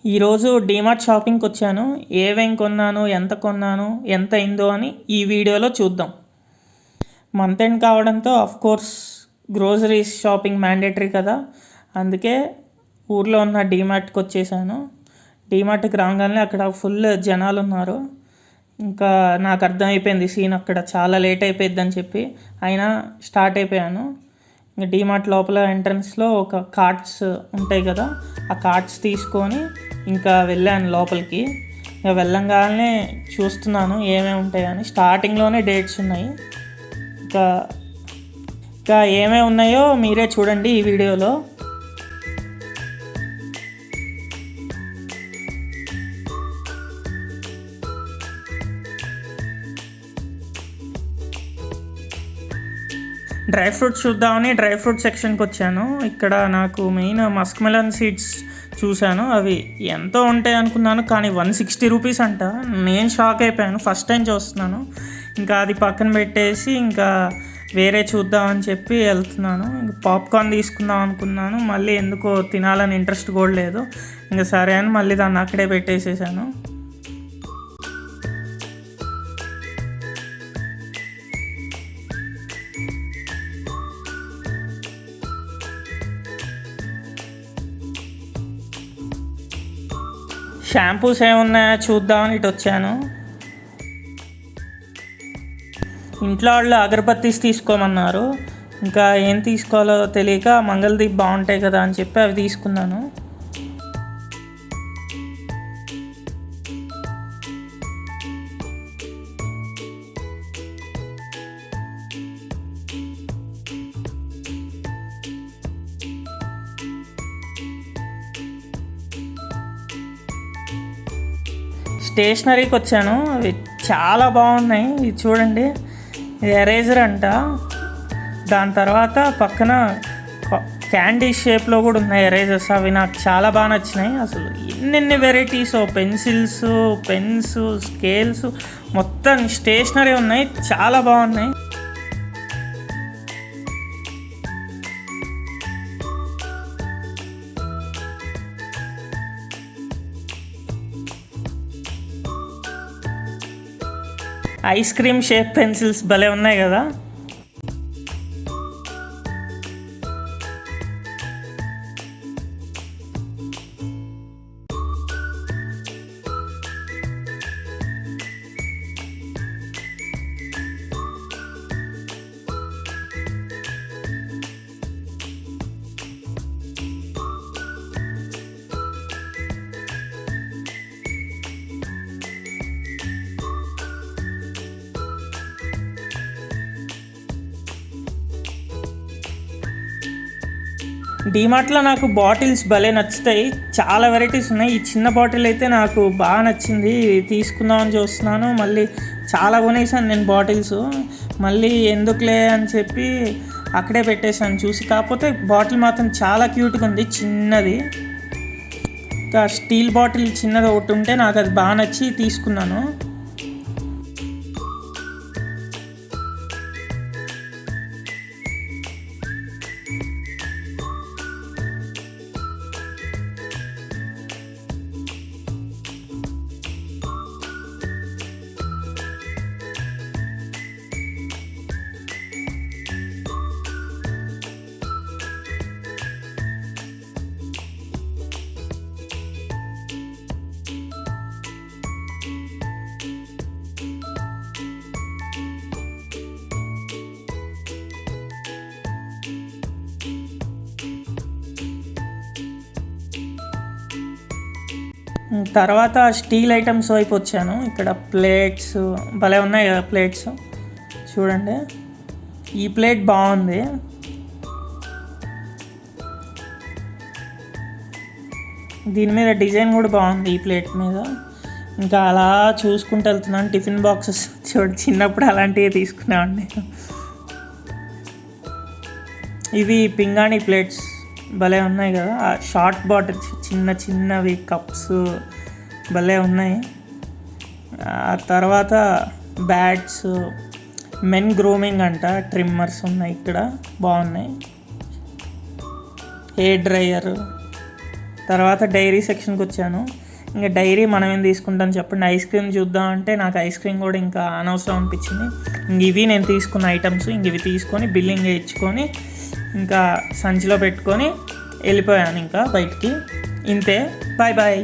ఈరోజు డీమార్ట్ షాపింగ్కి వచ్చాను. ఏమేం కొన్నాను, ఎంత అయిందో అని ఈ వీడియోలో చూద్దాం. మంత్ ఎండ్ కావడంతో కోర్స్ గ్రోసరీస్ షాపింగ్ మ్యాండేటరీ కదా, అందుకే ఊర్లో ఉన్న డీమార్ట్కి వచ్చేసాను. డీమార్ట్కి రాగానే అక్కడ ఫుల్ జనాలు ఉన్నారు. ఇంకా నాకు అర్థమైపోయింది సీన్, అక్కడ చాలా లేట్ అయిపోయిద్దని చెప్పి అయినా స్టార్ట్ అయిపోయాను. ఇంకా డీమార్ట్ లోపల ఎంట్రన్స్లో ఒక కార్ట్స్ ఉంటాయి కదా, ఆ కార్ట్స్ తీసుకొని ఇంకా వెళ్ళాను లోపలికి. ఇంకా వెళ్ళంగానే చూస్తున్నాను ఏమేమి ఉంటాయని. స్టార్టింగ్లోనే డేట్స్ ఉన్నాయి. ఇంకా ఇంకా ఏమేమి ఉన్నాయో మీరే చూడండి ఈ వీడియోలో. డ్రై ఫ్రూట్స్ చూద్దామని డ్రై ఫ్రూట్ సెక్షన్కి వచ్చాను. ఇక్కడ నాకు మెయిన్ మస్క్ మెలన్ సీడ్స్ చూశాను. అవి ఎంతో ఉంటాయి అనుకున్నాను, కానీ 160 రూపీస్ అంట. నేను షాక్ అయిపోయాను, ఫస్ట్ టైం చూస్తున్నాను. ఇంకా అది పక్కన పెట్టేసి ఇంకా వేరే చూద్దామని చెప్పి వెళ్తున్నాను. ఇంకా పాప్కార్న్ తీసుకుందాం అనుకున్నాను, మళ్ళీ ఎందుకో తినాలని ఇంట్రెస్ట్ కూడా లేదు. ఇంకా సరే అని మళ్ళీ దాన్ని అక్కడే పెట్టేసేసాను. షాంపూస్ ఏమున్నాయో చూద్దామని ఇటు వచ్చాను. ఇంట్లో వాళ్ళు అగరబత్తీస్ తీసుకోమన్నారు. ఇంకా ఏం తీసుకోవాలో తెలియక మంగళదీప్ బాగుంటాయి కదా అని చెప్పి అవి తీసుకున్నాను. స్టేషనరీకి వచ్చాను. అవి చాలా బాగున్నాయి. ఇది చూడండి, ఇది ఎరేజర్ అంట. దాని తర్వాత పక్కన క్యాండీ షేప్లో కూడా ఉన్నాయి ఎరేజర్స్. అవి నాకు చాలా బాగా నచ్చినాయి. అసలు ఎన్నెన్ని వెరైటీస్, పెన్సిల్స్, పెన్స్, స్కేల్స్, మొత్తం స్టేషనరీ ఉన్నాయి, చాలా బాగున్నాయి. ఐస్ క్రీమ్ షేప్ పెన్సిల్స్ భలే ఉన్నాయి కదా. డీమార్ట్లో నాకు బాటిల్స్ భలే నచ్చుతాయి, చాలా వెరైటీస్ ఉన్నాయి. ఈ చిన్న బాటిల్ అయితే నాకు బాగా నచ్చింది, తీసుకుందామని చూస్తున్నాను. మళ్ళీ చాలా కొనేసాను నేను బాటిల్స్, మళ్ళీ ఎందుకులే అని చెప్పి అక్కడే పెట్టేశాను చూసి. కాకపోతే బాటిల్ మాత్రం చాలా క్యూట్గా ఉంది, చిన్నది. ఇంకా స్టీల్ బాటిల్ చిన్నది ఒకటి ఉంటే నాకు అది బాగా నచ్చి తీసుకున్నాను. తర్వాత స్టీల్ ఐటమ్స్ వైపు వచ్చాను. ఇక్కడ ప్లేట్స్ భలే ఉన్నాయి కదా, ప్లేట్స్ చూడండి. ఈ ప్లేట్ బాగుంది, దీని మీద డిజైన్ కూడా బాగుంది ఈ ప్లేట్ మీద. ఇంకా అలా చూసుకుంటూ వెళ్తున్నాను. టిఫిన్ బాక్సెస్ చూడు, చిన్నప్పుడు అలాంటివి తీసుకునేవాడిని. ఇవి పింగాణి ప్లేట్స్ భలే ఉన్నాయి కదా. షార్ట్ బాటిల్స్ చిన్నవి కప్స్ భలే ఉన్నాయి. ఆ తర్వాత బ్యాట్స్, మెన్ గ్రూమింగ్ అంట, ట్రిమ్మర్స్ ఉన్నాయి ఇక్కడ, బాగున్నాయి. హెయిర్ డ్రైయర్, తర్వాత డైరీ సెక్షన్కి వచ్చాను. ఇంకా డైరీ మనం ఏం తీసుకుంటాం చెప్పండి. ఐస్ క్రీమ్ చూద్దాం అంటే నాకు ఐస్ క్రీమ్ కూడా ఇంకా అనవసరం అనిపించింది. ఇంక ఇవి నేను తీసుకున్న ఐటమ్స్. ఇంక ఇవి తీసుకొని బిల్లింగ్ ఇచ్చుకొని ఇంకా సంచిలో పెట్టుకొని వెళ్ళిపోయాను ఇంకా బయటికి. ఇంతే. Bye bye.